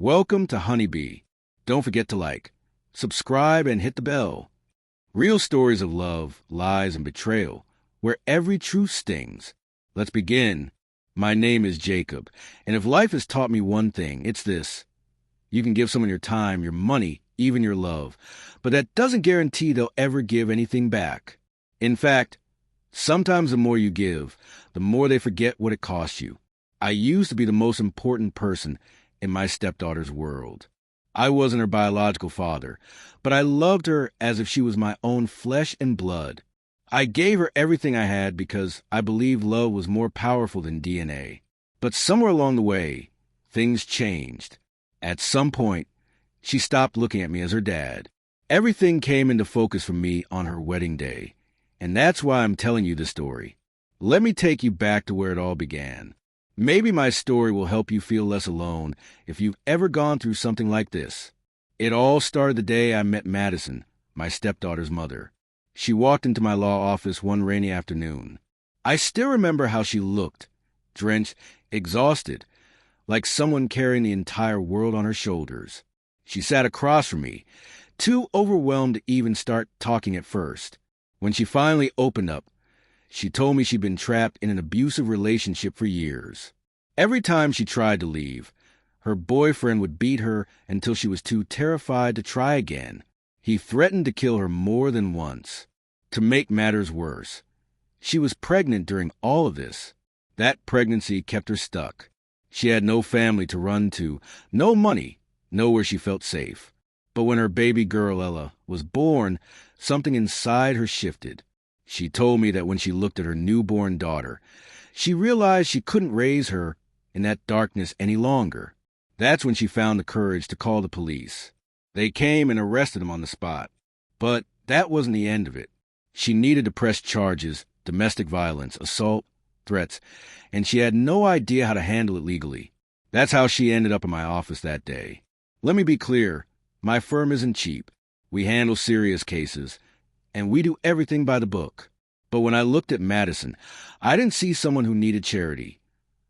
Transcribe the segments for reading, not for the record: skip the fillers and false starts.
Welcome to Honeybee. Don't forget to like, subscribe, and hit the bell. Real stories of love, lies, and betrayal, where every truth stings. Let's begin. My name is Jacob, and if life has taught me one thing, it's this. You can give someone your time, your money, even your love, but that doesn't guarantee they'll ever give anything back. In fact, sometimes the more you give, the more they forget what it cost you. I used to be the most important person in my stepdaughter's world. I wasn't her biological father, but I loved her as if she was my own flesh and blood. I gave her everything I had because I believed love was more powerful than DNA. But somewhere along the way, things changed. At some point, she stopped looking at me as her dad. Everything came into focus for me on her wedding day, and that's why I'm telling you this story. Let me take you back to where it all began. Maybe my story will help you feel less alone if you've ever gone through something like this. It all started the day I met Madison, my stepdaughter's mother. She walked into my law office one rainy afternoon. I still remember how she looked, drenched, exhausted, like someone carrying the entire world on her shoulders. She sat across from me, too overwhelmed to even start talking at first. When she finally opened up, she told me she'd been trapped in an abusive relationship for years. Every time she tried to leave, her boyfriend would beat her until she was too terrified to try again. He threatened to kill her more than once. To make matters worse, she was pregnant during all of this. That pregnancy kept her stuck. She had no family to run to, no money, nowhere she felt safe. But when her baby girl, Ella, was born, something inside her shifted. She told me that when she looked at her newborn daughter, she realized she couldn't raise her in that darkness any longer. That's when she found the courage to call the police. They came and arrested him on the spot. But that wasn't the end of it. She needed to press charges, domestic violence, assault, threats, and she had no idea how to handle it legally. That's how she ended up in my office that day. Let me be clear, my firm isn't cheap. We handle serious cases, and we do everything by the book. But when I looked at Madison, I didn't see someone who needed charity.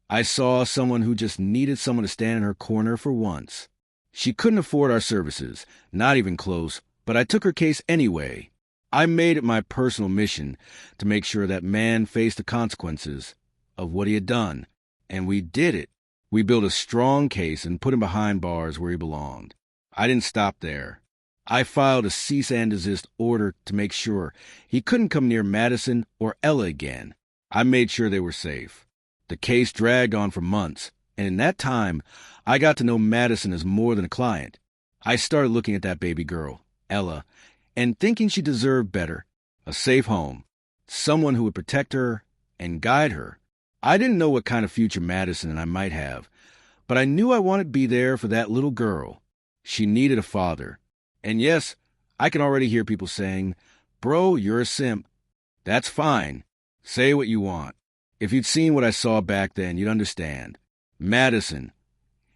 I saw someone who just needed someone to stand in her corner for once. She couldn't afford our services, not even close, but I took her case anyway. I made it my personal mission to make sure that man faced the consequences of what he had done, and we did it. We built a strong case and put him behind bars where he belonged. I didn't stop there. I filed a cease and desist order to make sure he couldn't come near Madison or Ella again. I made sure they were safe. The case dragged on for months, and in that time, I got to know Madison as more than a client. I started looking at that baby girl, Ella, and thinking she deserved better, a safe home, someone who would protect her and guide her. I didn't know what kind of future Madison and I might have, but I knew I wanted to be there for that little girl. She needed a father. And yes, I can already hear people saying, "Bro, you're a simp." That's fine. Say what you want. If you'd seen what I saw back then, you'd understand. Madison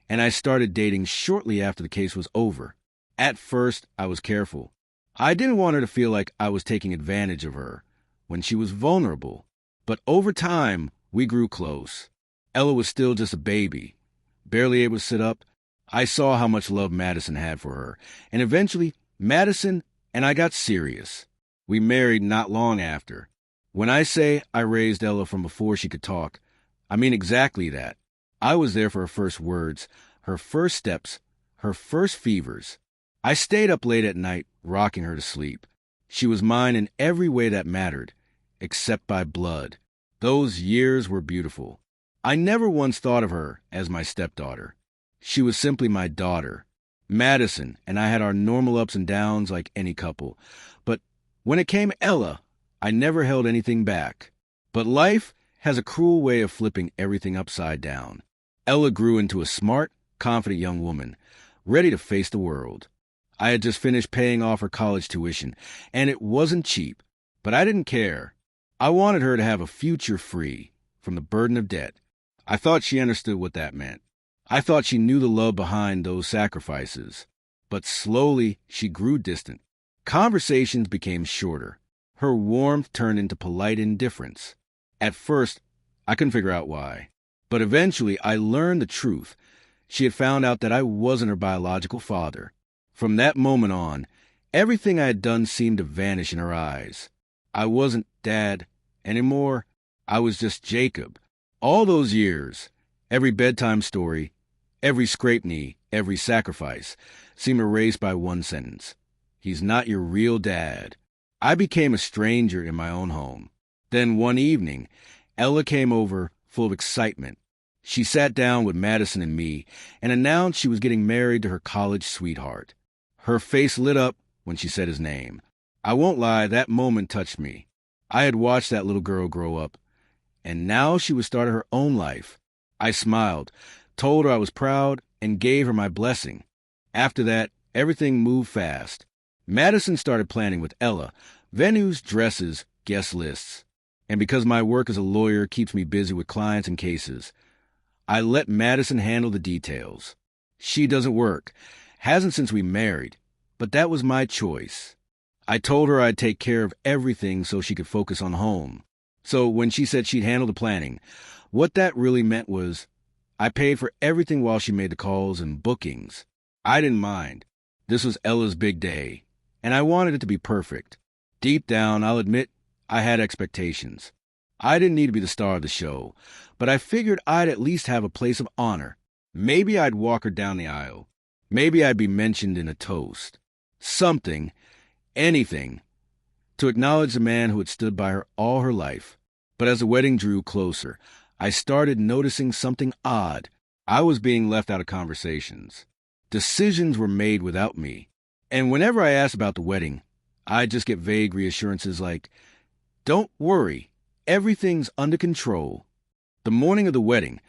and I started dating shortly after the case was over. At first, I was careful. I didn't want her to feel like I was taking advantage of her when she was vulnerable. But over time, we grew close. Ella was still just a baby, barely able to sit up. I saw how much love Madison had for her, and eventually, Madison and I got serious. We married not long after. When I say I raised Ella from before she could talk, I mean exactly that. I was there for her first words, her first steps, her first fevers. I stayed up late at night, rocking her to sleep. She was mine in every way that mattered, except by blood. Those years were beautiful. I never once thought of her as my stepdaughter. She was simply my daughter. Madison and I had our normal ups and downs like any couple. But when it came to Ella, I never held anything back. But life has a cruel way of flipping everything upside down. Ella grew into a smart, confident young woman, ready to face the world. I had just finished paying off her college tuition, and it wasn't cheap. But I didn't care. I wanted her to have a future free from the burden of debt. I thought she understood what that meant. I thought she knew the love behind those sacrifices. But slowly, she grew distant. Conversations became shorter. Her warmth turned into polite indifference. At first, I couldn't figure out why. But eventually, I learned the truth. She had found out that I wasn't her biological father. From that moment on, everything I had done seemed to vanish in her eyes. I wasn't Dad anymore. I was just Jacob. All those years, every bedtime story, every scraped knee, every sacrifice, seemed erased by one sentence. He's not your real dad. I became a stranger in my own home. Then one evening, Ella came over full of excitement. She sat down with Madison and me and announced she was getting married to her college sweetheart. Her face lit up when she said his name. I won't lie, that moment touched me. I had watched that little girl grow up, and now she was starting her own life. I smiled, told her I was proud, and gave her my blessing. After that, everything moved fast. Madison started planning with Ella, venues, dresses, guest lists. And because my work as a lawyer keeps me busy with clients and cases, I let Madison handle the details. She doesn't work, hasn't since we married, but that was my choice. I told her I'd take care of everything so she could focus on home. So when she said she'd handle the planning, what that really meant was I paid for everything while she made the calls and bookings. I didn't mind. This was Ella's big day, and I wanted it to be perfect. Deep down, I'll admit, I had expectations. I didn't need to be the star of the show, but I figured I'd at least have a place of honor. Maybe I'd walk her down the aisle. Maybe I'd be mentioned in a toast. Something, anything, to acknowledge the man who had stood by her all her life. But as the wedding drew closer, I started noticing something odd. I was being left out of conversations. Decisions were made without me. And whenever I asked about the wedding, I'd just get vague reassurances like, "Don't worry, everything's under control." The morning of the wedding,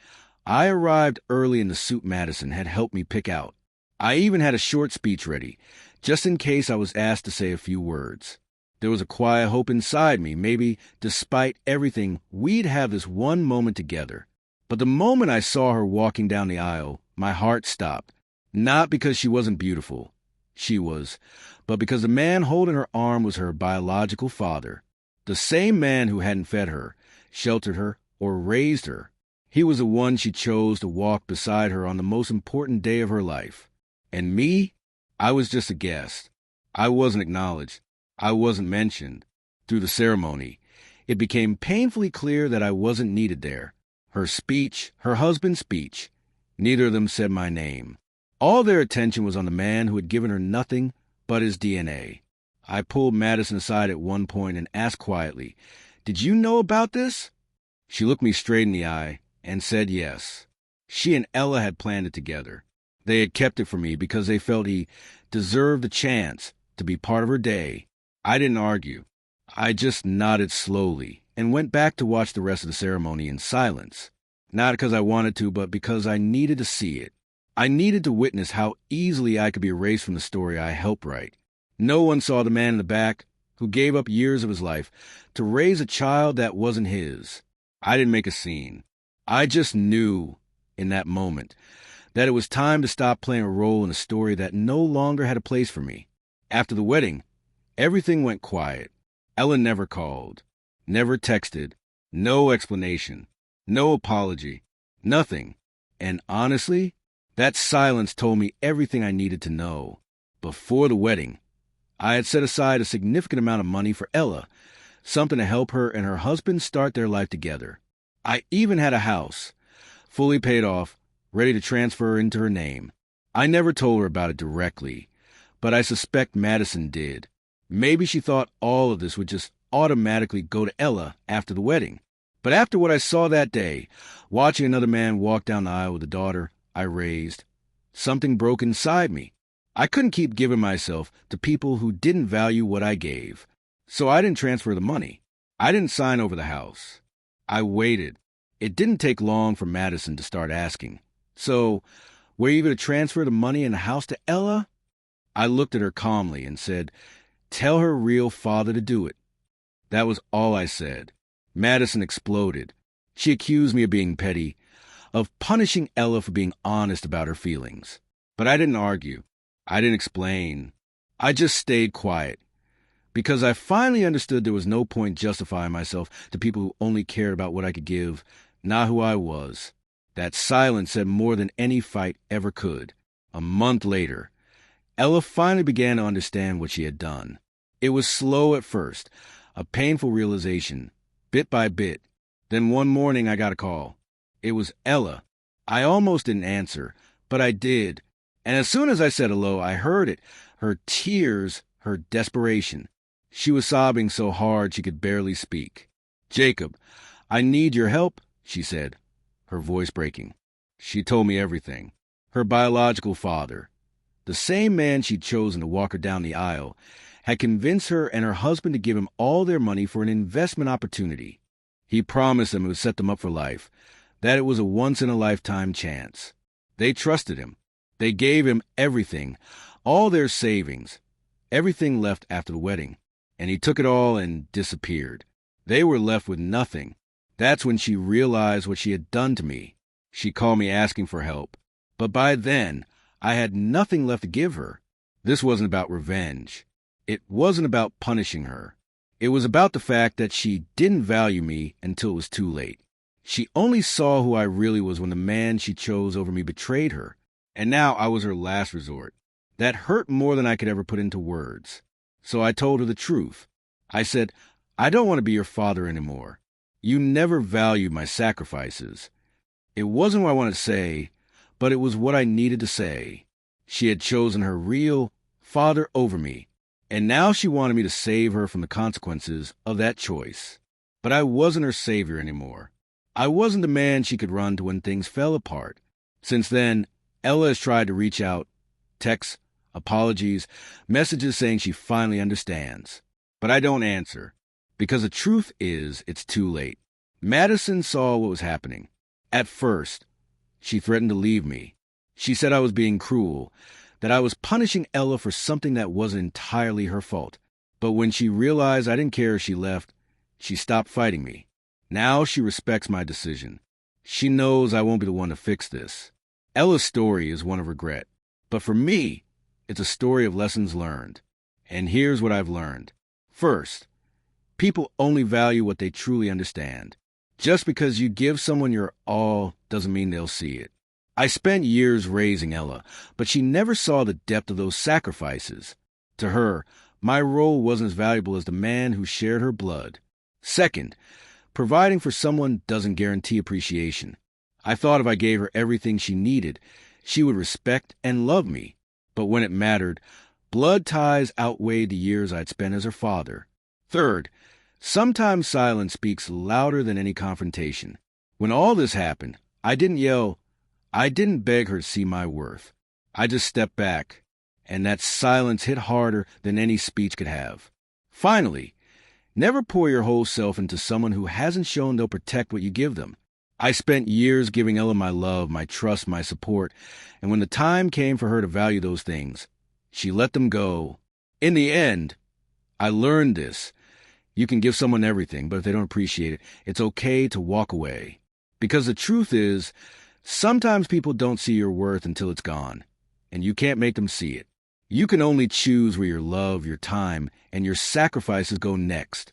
I arrived early in the suit Madison had helped me pick out. I even had a short speech ready, just in case I was asked to say a few words. There was a quiet hope inside me, maybe despite everything, we'd have this one moment together. But the moment I saw her walking down the aisle, my heart stopped. Not because she wasn't beautiful. She was. But because the man holding her arm was her biological father. The same man who hadn't fed her, sheltered her, or raised her. He was the one she chose to walk beside her on the most important day of her life. And me? I was just a guest. I wasn't acknowledged. I wasn't mentioned. Through the ceremony, it became painfully clear that I wasn't needed there. Her speech, her husband's speech, neither of them said my name. All their attention was on the man who had given her nothing but his DNA. I pulled Madison aside at one point and asked quietly, "Did you know about this?" She looked me straight in the eye and said yes. She and Ella had planned it together. They had kept it from me because they felt he deserved the chance to be part of her day. I didn't argue. I just nodded slowly and went back to watch the rest of the ceremony in silence. Not because I wanted to, but because I needed to see it. I needed to witness how easily I could be erased from the story I helped write. No one saw the man in the back who gave up years of his life to raise a child that wasn't his. I didn't make a scene. I just knew in that moment that it was time to stop playing a role in a story that no longer had a place for me. After the wedding, everything went quiet. Ella never called, never texted, no explanation, no apology, nothing. And honestly, that silence told me everything I needed to know. Before the wedding, I had set aside a significant amount of money for Ella, something to help her and her husband start their life together. I even had a house, fully paid off, ready to transfer into her name. I never told her about it directly, but I suspect Madison did. Maybe she thought all of this would just automatically go to Ella after the wedding. But after what I saw that day, watching another man walk down the aisle with a daughter I raised, something broke inside me. I couldn't keep giving myself to people who didn't value what I gave. So I didn't transfer the money. I didn't sign over the house. I waited. It didn't take long for Madison to start asking, "So, were you going to transfer the money and the house to Ella?" I looked at her calmly and said, "Tell her real father to do it." That was all I said. Madison exploded. She accused me of being petty, of punishing Ella for being honest about her feelings. But I didn't argue. I didn't explain. I just stayed quiet. Because I finally understood there was no point justifying myself to people who only cared about what I could give, not who I was. That silence said more than any fight ever could. A month later, Ella finally began to understand what she had done. It was slow at first, a painful realization, bit by bit. Then one morning I got a call. It was Ella. I almost didn't answer, but I did. And as soon as I said hello, I heard it. Her tears, her desperation. She was sobbing so hard she could barely speak. "Jacob, I need your help," she said, her voice breaking. She told me everything. Her biological father, the same man she'd chosen to walk her down the aisle, had convinced her and her husband to give him all their money for an investment opportunity. He promised them it would set them up for life, that it was a once-in-a-lifetime chance. They trusted him. They gave him everything, all their savings, everything left after the wedding. And he took it all and disappeared. They were left with nothing. That's when she realized what she had done to me. She called me asking for help. But by then, I had nothing left to give her. This wasn't about revenge. It wasn't about punishing her. It was about the fact that she didn't value me until it was too late. She only saw who I really was when the man she chose over me betrayed her. And now I was her last resort. That hurt more than I could ever put into words. So I told her the truth. I said, "I don't want to be your father anymore. You never valued my sacrifices." It wasn't what I wanted to say, but it was what I needed to say. She had chosen her real father over me, and now she wanted me to save her from the consequences of that choice. But I wasn't her savior anymore. I wasn't the man she could run to when things fell apart. Since then, Ella has tried to reach out, texts, apologies, messages saying she finally understands. But I don't answer, because the truth is it's too late. Madison saw what was happening. At first, she threatened to leave me. She said I was being cruel, that I was punishing Ella for something that wasn't entirely her fault. But when she realized I didn't care if she left, she stopped fighting me. Now she respects my decision. She knows I won't be the one to fix this. Ella's story is one of regret. But for me, it's a story of lessons learned. And here's what I've learned. First, people only value what they truly understand. Just because you give someone your all doesn't mean they'll see it. I spent years raising Ella, but she never saw the depth of those sacrifices. To her, my role wasn't as valuable as the man who shared her blood. Second, providing for someone doesn't guarantee appreciation. I thought if I gave her everything she needed, she would respect and love me. But when it mattered, blood ties outweighed the years I'd spent as her father. Third, sometimes silence speaks louder than any confrontation. When all this happened, I didn't yell. I didn't beg her to see my worth. I just stepped back, and that silence hit harder than any speech could have. Finally, never pour your whole self into someone who hasn't shown they'll protect what you give them. I spent years giving Ella my love, my trust, my support, and when the time came for her to value those things, she let them go. In the end, I learned this. You can give someone everything, but if they don't appreciate it, it's okay to walk away. Because the truth is, sometimes people don't see your worth until it's gone, and you can't make them see it. You can only choose where your love, your time, and your sacrifices go next.